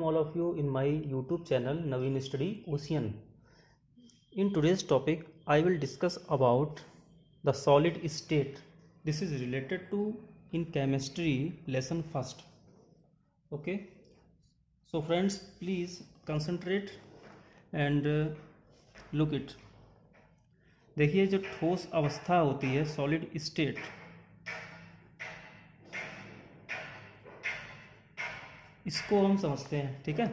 all of you in my YouTube channel Naveen Study Ocean. In today's topic, I will discuss about the solid state. This is related to in chemistry lesson first. Okay. So friends, please concentrate and look it. देखिए जो ठोस अवस्था होती है solid state, इसको हम समझते हैं. ठीक है.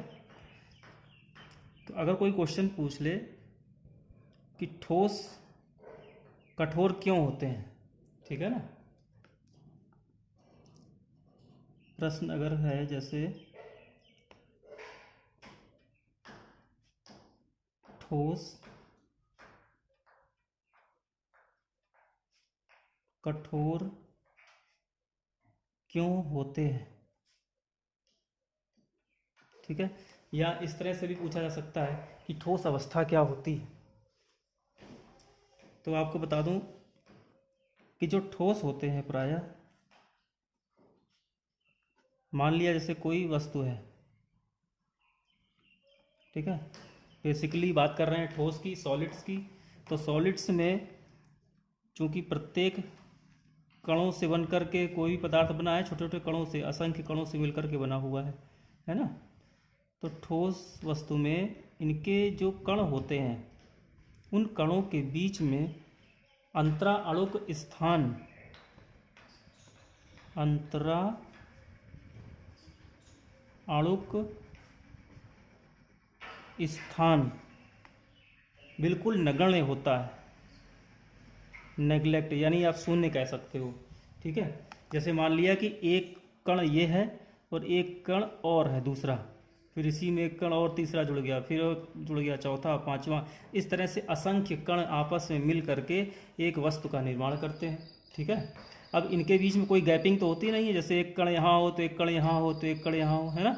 तो अगर कोई क्वेश्चन पूछ ले कि ठोस कठोर क्यों होते हैं, ठीक है ना, प्रश्न अगर है जैसे ठोस कठोर क्यों होते हैं, ठीक है, या इस तरह से भी पूछा जा सकता है कि ठोस अवस्था क्या होती है. तो आपको बता दूं कि जो ठोस होते हैं प्रायः, मान लिया जैसे कोई वस्तु है, ठीक है, बेसिकली बात कर रहे हैं ठोस की, सॉलिड्स की. तो सॉलिड्स में चूंकि प्रत्येक कणों से बनकर के कोई भी पदार्थ बना है, छोटे छोटे कणों से, असंख्य कणों से मिलकर के बना हुआ है ना. तो ठोस वस्तु में इनके जो कण होते हैं, उन कणों के बीच में अंतराअणुक स्थान, अंतराअणुक स्थान बिल्कुल नगण्य होता है. नेग्लेक्ट यानी आप शून्य कह सकते हो. ठीक है. जैसे मान लिया कि एक कण ये है और एक कण और है दूसरा, फिर इसी में एक कण और तीसरा जुड़ गया, फिर जुड़ गया चौथा, पांचवा, इस तरह से असंख्य कण आपस में मिल करके एक वस्तु का निर्माण करते हैं. ठीक है. अब इनके बीच में कोई गैपिंग तो होती नहीं है, जैसे एक कण यहाँ हो तो एक कण यहाँ हो तो एक कण यहाँ हो, है ना.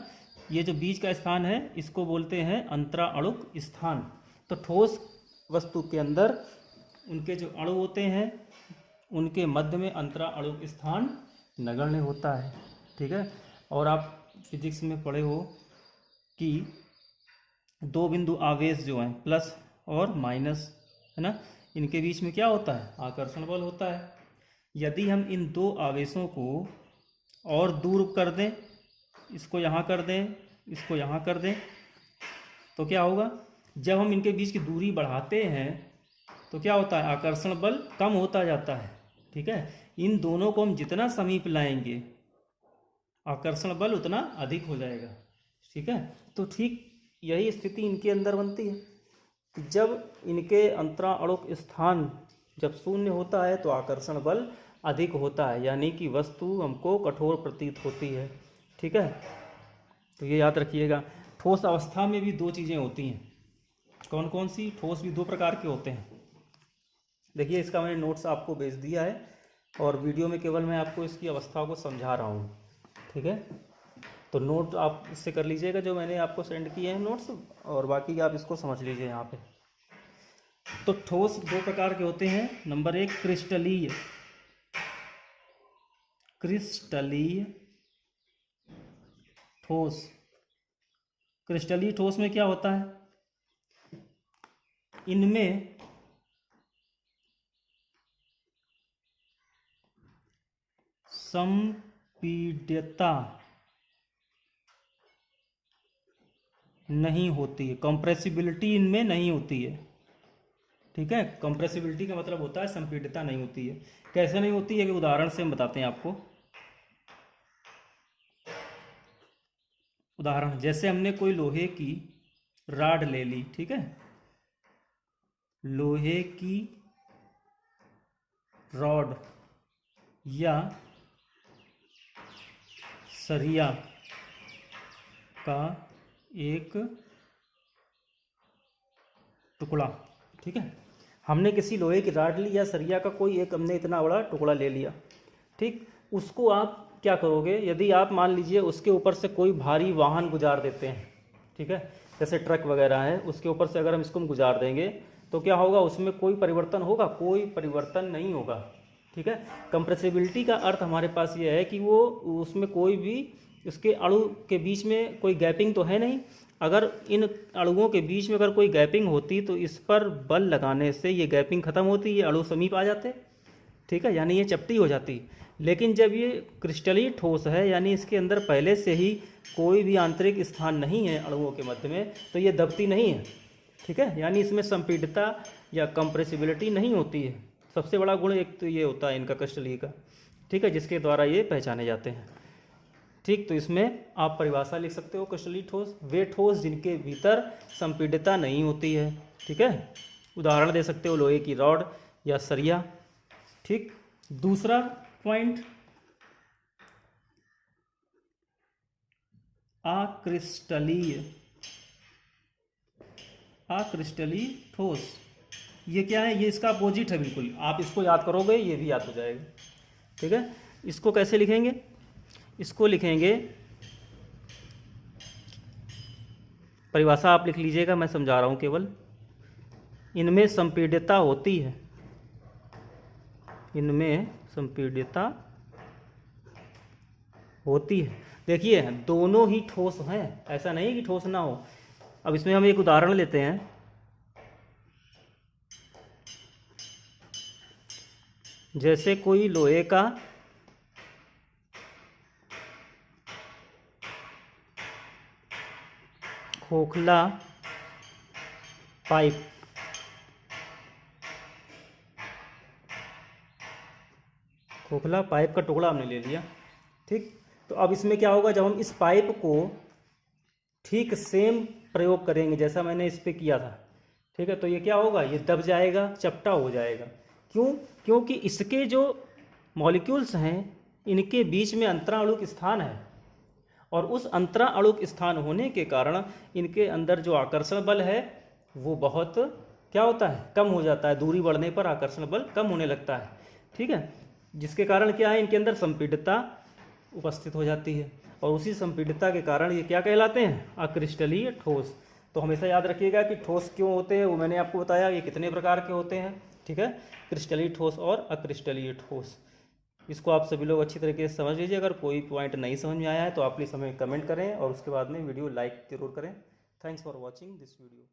ये जो बीच का स्थान है इसको बोलते हैं अंतराअणुक स्थान. तो ठोस वस्तु के अंदर उनके जो अणु होते हैं उनके मध्य में अंतराअणुक स्थान नगण्य होता है. ठीक है. और आप फिजिक्स में पढ़े हो कि दो बिंदु आवेश जो हैं प्लस और माइनस, है ना, इनके बीच में क्या होता है, आकर्षण बल होता है. यदि हम इन दो आवेशों को और दूर कर दें, इसको यहाँ कर दें, इसको यहाँ कर दें, तो क्या होगा, जब हम इनके बीच की दूरी बढ़ाते हैं तो क्या होता है, आकर्षण बल कम होता जाता है. ठीक है. इन दोनों को हम जितना समीप लाएंगे आकर्षण बल उतना अधिक हो जाएगा. ठीक है. तो ठीक यही स्थिति इनके अंदर बनती है कि जब इनके अंतराअणुक स्थान जब शून्य होता है तो आकर्षण बल अधिक होता है, यानी कि वस्तु हमको कठोर प्रतीत होती है. ठीक है. तो ये याद रखिएगा. ठोस अवस्था में भी दो चीज़ें होती हैं. कौन कौन सी? ठोस भी दो प्रकार के होते हैं. देखिए इसका मैंने नोट्स आपको भेज दिया है और वीडियो में केवल मैं आपको इसकी अवस्था को समझा रहा हूँ. ठीक है. तो नोट आप इससे कर लीजिएगा जो मैंने आपको सेंड किए हैं नोट्स, और बाकी आप इसको समझ लीजिए यहाँ पे. तो ठोस दो प्रकार के होते हैं. नंबर एक क्रिस्टलीय. क्रिस्टलीय ठोस. क्रिस्टलीय ठोस में क्या होता है, इनमें संपीड्यता नहीं होती है, कंप्रेसिबिलिटी इनमें नहीं होती है. ठीक है. कंप्रेसिबिलिटी का मतलब होता है संपीड्यता नहीं होती है. कैसे नहीं होती है, कि उदाहरण से हम बताते हैं आपको. उदाहरण जैसे हमने कोई लोहे की राड ले ली. ठीक है. लोहे की रॉड या सरिया का एक टुकड़ा. ठीक है. हमने किसी लोहे की राड ली या सरिया का कोई एक, हमने इतना बड़ा टुकड़ा ले लिया. ठीक. उसको आप क्या करोगे, यदि आप मान लीजिए उसके ऊपर से कोई भारी वाहन गुजार देते हैं, ठीक है, जैसे ट्रक वगैरह है, उसके ऊपर से अगर हम इसको गुजार देंगे तो क्या होगा, उसमें कोई परिवर्तन होगा? कोई परिवर्तन नहीं होगा. ठीक है। कंप्रेसिबिलिटी का अर्थ हमारे पास ये है कि वो उसमें कोई भी इसके अणु के बीच में कोई गैपिंग तो है नहीं। अगर इन अणुओं के बीच में अगर कोई गैपिंग होती तो इस पर बल लगाने से ये गैपिंग खत्म होती, ये अणु समीप आ जाते, ठीक है, यानी ये चपटी हो जाती। लेकिन जब ये क्रिस्टलीय ठोस है, यानी इसके अंदर पहले से ही कोई भी आंतरिक स्थान नहीं है अणुओं के मध्य में, तो ये दबती नहीं है, ठीक है, यानी इसमें संपीडितता या कंप्रेसिबिलिटी नहीं होती है। सबसे बड़ा गुण एक तो ये होता है इनका क्रिस्टलीय का, ठीक है, जिसके द्वारा ये पहचाने जाते हैं। ठीक, तो इसमें आप परिभाषा लिख सकते हो क्रिस्टलीय ठोस, वे ठोस जिनके भीतर संपीडितता नहीं होती है, ठीक है। उदाहरण दे सकते हो लोहे की रॉड या सरिया। ठीक, दूसरा पॉइंट, अक्रिस्टलीय ठोस। ये क्या है? ये इसका अपोजिट है बिल्कुल। आप इसको याद करोगे ये भी याद हो जाएगा, ठीक है। इसको कैसे लिखेंगे? इसको लिखेंगे, परिभाषा आप लिख लीजिएगा, मैं समझा रहा हूं केवल। इनमें संपीड्यता होती है, इनमें संपीड्यता होती है। देखिए दोनों ही ठोस हैं, ऐसा नहीं कि ठोस ना हो। अब इसमें हम एक उदाहरण लेते हैं। जैसे कोई लोहे का खोखला पाइप, खोखला पाइप का टुकड़ा हमने ले लिया, ठीक। तो अब इसमें क्या होगा, जब हम इस पाइप को ठीक सेम प्रयोग करेंगे जैसा मैंने इस पे किया था, ठीक है, तो ये क्या होगा, ये दब जाएगा, चपटा हो जाएगा। क्यों? क्योंकि इसके जो मॉलिक्यूल्स हैं इनके बीच में अंतराणुक स्थान है, और उस अंतराणुक स्थान होने के कारण इनके अंदर जो आकर्षण बल है वो बहुत क्या होता है, कम हो जाता है। दूरी बढ़ने पर आकर्षण बल कम होने लगता है, ठीक है, जिसके कारण क्या है, इनके अंदर संपीड्यता उपस्थित हो जाती है, और उसी संपीड्यता के कारण ये क्या कहलाते हैं, अक्रिस्टलीय ठोस। तो हमेशा याद रखिएगा कि ठोस क्यों होते हैं, वो मैंने आपको बताया, ये कितने प्रकार के होते हैं, ठीक है, क्रिस्टलीय ठोस और अक्रिस्टलीय ठोस। इसको आप सभी लोग अच्छी तरीके से समझ लीजिए। अगर कोई पॉइंट नहीं समझ में आया है तो आप प्लीज़ हमें कमेंट करें, और उसके बाद में वीडियो लाइक जरूर करें। Thanks for watching this video.